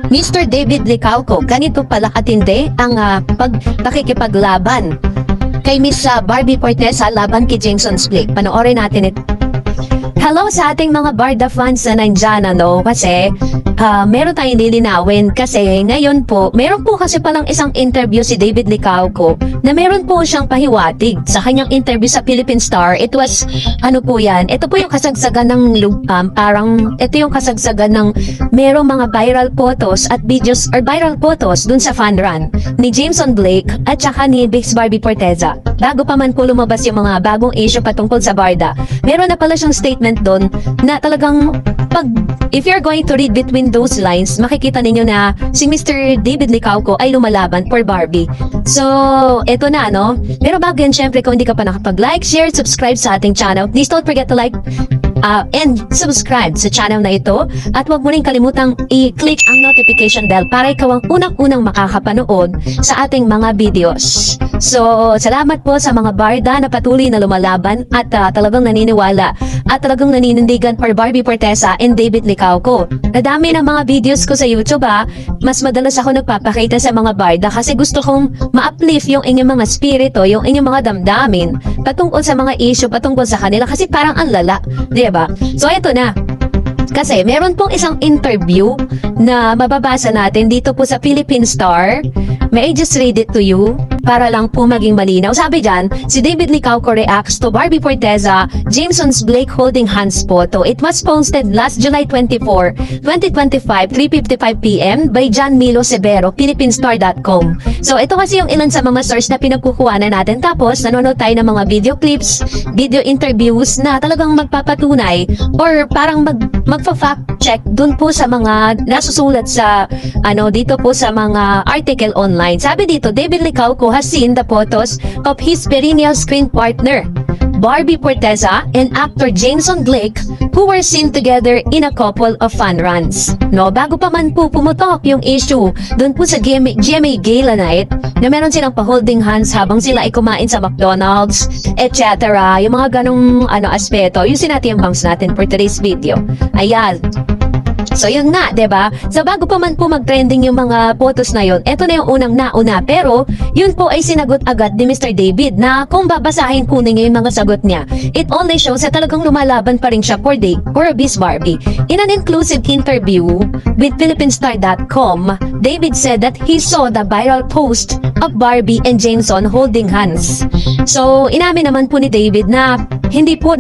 Mr. David Licauco, ganito pala katindi ang pakikipaglaban kay Miss Barbie Forteza laban kay Jameson Blake. Panoorin natin ito. Hello sa ating mga Barda fans na nandyan, kasi meron tayong lilinawin kasi ngayon po, meron po kasi palang isang interview si David Licauco na meron po siyang pahiwatig sa kanyang interview sa Philippine Star. It was, ito po yung kasagsagan ng ito yung kasagsagan ng merong mga viral photos at videos or viral photos dun sa fan run ni Jameson Blake at saka ni Miss Barbie Forteza. Bago pa man po lumabas yung mga bagong issue patungkol sa Barda, meron na pala siyang statement doon na talagang if you're going to read between those lines, makikita ninyo na si Mr. David Licauco ay lumalaban for Barbie. So, eto na, Pero bago yan, syempre, kung hindi ka pa nakapag-like, share, subscribe sa ating channel, please don't forget to like and subscribe sa channel na ito. At huwag mo rin kalimutang i-click ang notification bell para ikaw ang unang-unang makakapanood sa ating mga videos. So, salamat po sa mga Barda na patuloy na lumalaban at talagang naniniwala at talagang naninindigan for Barbie Forteza and David Licauco. Nadami ng mga videos ko sa YouTube, mas madalas ako nagpapakita sa mga Barda kasi gusto kong ma-uplift yung inyong mga spirito, yung inyong mga damdamin patungkol sa mga issue, patungkol sa kanila kasi parang ang lala, diba? So, ito na. Kasi meron pong isang interview na mababasa natin dito po sa Philippine Star. May I just read it to you para lang po maging malinaw. Sabi dyan, si David Licauco reacts to Barbie Forteza, Jameson's Blake holding hands photo. It was posted last July 24, 2025, 3:55 PM by John Milo Severo, PhilippineStar.com. So ito kasi yung ilan sa mga source na pinagkukuhanan natin. Tapos nanonood tayo ng mga video clips, video interviews na talagang magpapatunay or parang magfa-fact check dun po sa mga nasusulat sa dito po sa mga article online. Sabi dito, David Licauco has seen the photos of his perennial screen partner Barbie Forteza and actor Jameson Blake who were seen together in a couple of fun runs. Bago pa man po pumutok yung issue dun po sa GMA Gala Night na meron silang pa-holding hands habang sila ay kumain sa McDonald's, etc. Yung mga ganong aspeto, yung sinatiambangs natin for today's video. Ayan. So yun nga, 'di ba? So bago pa man po mag-trending yung mga photos na yun, eto na yung unang nauna, pero yun po ay sinagot agad ni Mr. David na kung babasahin po ninyo yung mga sagot niya, it only shows na talagang lumalaban pa rin siya for Miss Barbie. In an inclusive interview with PhilippineStar.com, David said that he saw the viral post of Barbie and Jameson holding hands. So inamin naman po ni David na hindi po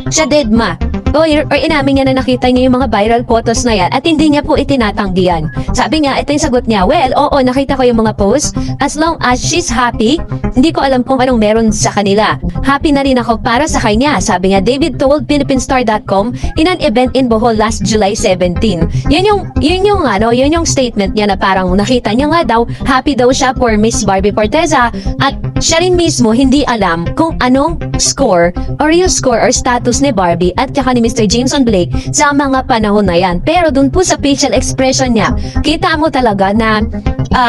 siya deadma. Or inamin niya na nakita niya yung mga viral photos na yan at hindi niya po itinatanggihan. Sabi niya, ito yung sagot niya, well, oo, nakita ko yung mga posts. As long as she's happy, hindi ko alam kung anong meron sa kanila. Happy na rin ako para sa kanya. Sabi niya, David told PhilippineStar.com in an event in Bohol last July 17. Yun yung statement niya na parang nakita niya nga daw, happy daw siya for Miss Barbie Forteza at siya rin mismo hindi alam kung anong score or real score or status ni Barbie at saka ni Mr. Jameson Blake sa mga panahon na yan. Pero dun po sa facial expression niya, kita mo talaga na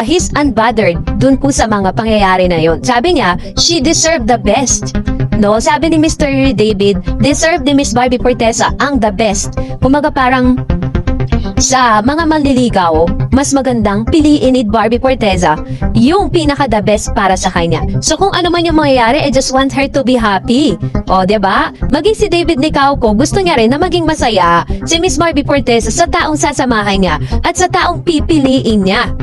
he's unbothered dun po sa mga pangyayari na yon. Sabi niya, she deserved the best. Sabi ni Mr. David, deserved ni Miss Barbie Forteza ang the best. Kumaga parang sa mga manliligaw, mas magandang piliin ni Barbie Forteza yung pinaka-the best para sa kanya. So kung ano man yung mangyayari, I just want her to be happy. Diba? Maging si David Licauco, gusto niya rin na maging masaya si Miss Barbie Forteza sa taong sasamahan niya at sa taong pipiliin niya.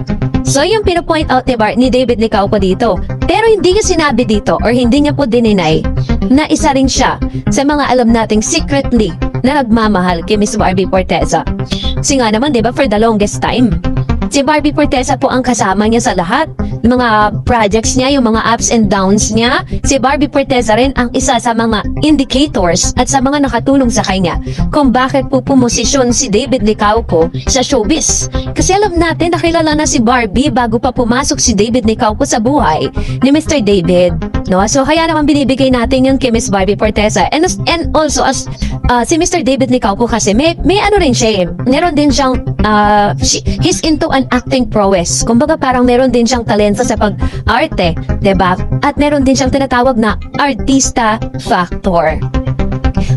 So yung pino-point out ni David Licauco dito. Pero hindi niya sinabi dito or hindi niya po dininay na isa rin siya sa mga alam nating secretly na nagmamahal kay Miss Barbie Forteza. Kasi nga naman, diba, for the longest time, si Barbie Forteza po ang kasama niya sa lahat ng mga projects niya, yung mga ups and downs niya. Si Barbie Forteza rin ang isa sa mga indicators at sa mga nakatulong sa kanya kung bakit po pumosisyon si David Licauco sa showbiz. Kasi alam natin, nakilala na si Barbie bago pa pumasok si David Licauco sa buhay ni Mr. David. So kaya naman binibigay natin yung kay Miss Barbie Forteza. And also as si Mr. David Licauco kasi may rin siya, meron din siyang he's into an acting prowess. Kumbaga parang meron din siyang talento sa pag-arte, 'di ba? At meron din siyang tinatawag na artista factor.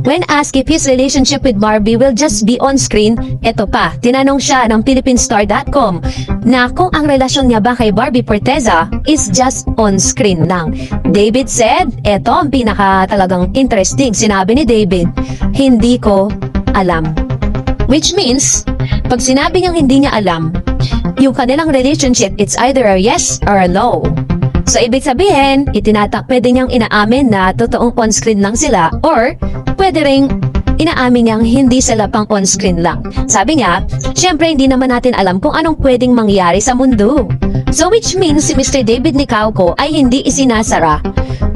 When asked if his relationship with Barbie will just be on screen, eto pa, tinanong siya ng PhilippineStar.com na kung ang relasyon niya ba kay Barbie Forteza is just on screen lang. David said, eto ang pinaka talagang interesting. Sinabi ni David, hindi ko alam. Which means, pag sinabi niyang hindi niya alam, yung kanilang relationship, it's either a yes or a no. So, ibig sabihin, pwede niyang inaamin na totoong on-screen lang sila or pwede ring inaamin niyang hindi sila pang on-screen lang. Sabi niya, syempre hindi naman natin alam kung anong pwedeng mangyari sa mundo. So, which means si Mr. David Nicauco ay hindi isinasara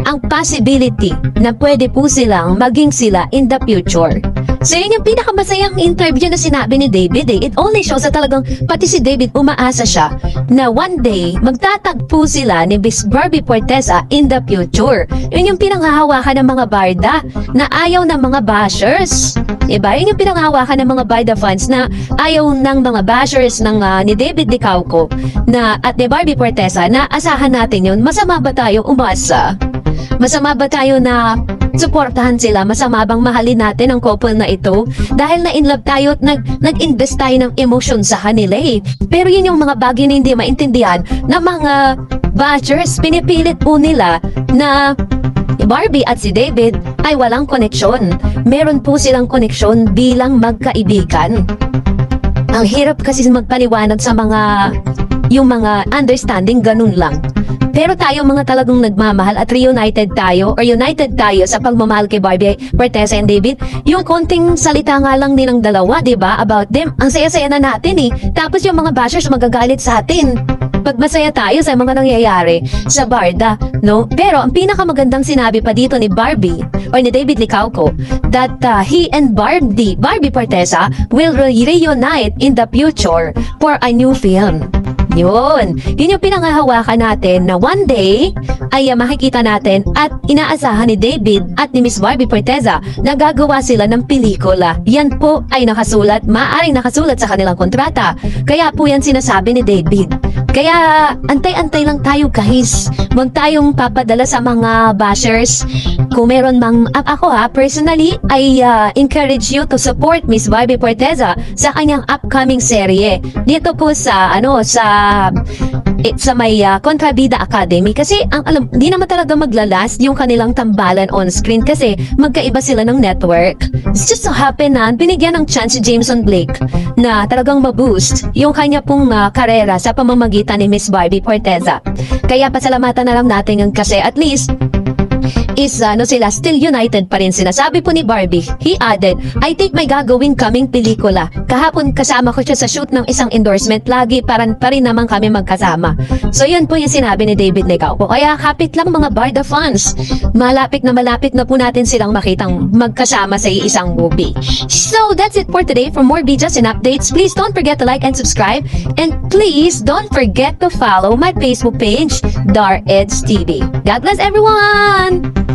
ang possibility na pwede po silang maging sila in the future. So yun yung pinakamasayang interview na sinabi ni David eh. It only shows na talagang pati si David umaasa siya na one day magtatagpo sila ni Miss Barbie Forteza in the future. Yun yung pinanghahawakan ng mga barda na ayaw ng mga bashers. Diba? Yun yung pinanghahawakan ng mga barda fans na ayaw ng mga bashers ng ni David Nicauco na at ni Barbie Forteza na asahan natin yun. Masama ba tayo umasa? Masama ba tayo na suportahan sila? Masama bang mahalin natin ang couple na ito? Dahil na in love tayo at nag-invest tayo ng emotion sa kanila eh. Pero yun yung mga bagay na hindi maintindihan ng mga bashers. Pinipilit po nila na Barbie at si David ay walang koneksyon. Meron po silang koneksyon bilang magkaibigan. Ang hirap kasi magpaliwanag sa yung mga understanding, ganun lang. Pero tayo mga talagang nagmamahal at reunited tayo or united tayo sa pagmamahal kay Barbie Forteza and David. Yung konting salita nga lang nilang dalawa, diba, about them, ang saya-saya na natin eh. Tapos yung mga bashers magagalit sa atin pag masaya tayo sa mga nangyayari sa barda, no? Pero ang pinakamagandang sinabi pa dito ni Barbie or ni David Nicauco that he and Barbie Forteza will reunite in the future for a new film. Yun yung pinanghahawakan natin na one day ay makikita natin at inaasahan ni David at ni Miss Barbie Forteza na gagawa sila ng pelikula. Yan po ay nakasulat, maaaring nakasulat sa kanilang kontrata. Kaya po yan sinasabi ni David. Kaya antay-antay lang tayo guys. Huwag tayong papadala sa mga bashers. Kung meron mang, ako personally, I encourage you to support Miss Barbie Forteza sa kanyang upcoming serye. Dito po sa may Kontrabida Academy kasi hindi naman talaga maglalast yung kanilang tambalan on screen kasi magkaiba sila ng network. It's just so happen na binigyan ng chance si Jameson Blake na talagang ma-boost yung kanya pong karera sa pamamagitan ni Miss Barbie Forteza. Kaya pasalamatan na lang natin yung kasi at least sila still united pa rin sila. Sabi po ni Barbie, he added, I think may gagawin kaming pelikula. Kahapon kasama ko siya sa shoot ng isang endorsement. Lagi pa rin naman kami magkasama. So yun po yung sinabi ni David Nicauco. Kaya kapit lang mga barda fans. Malapit na po natin silang makitang magkasama sa isang movie. So that's it for today. For more videos and updates, please don't forget to like and subscribe. And please don't forget to follow my Facebook page, Dar Eds TV. God bless everyone!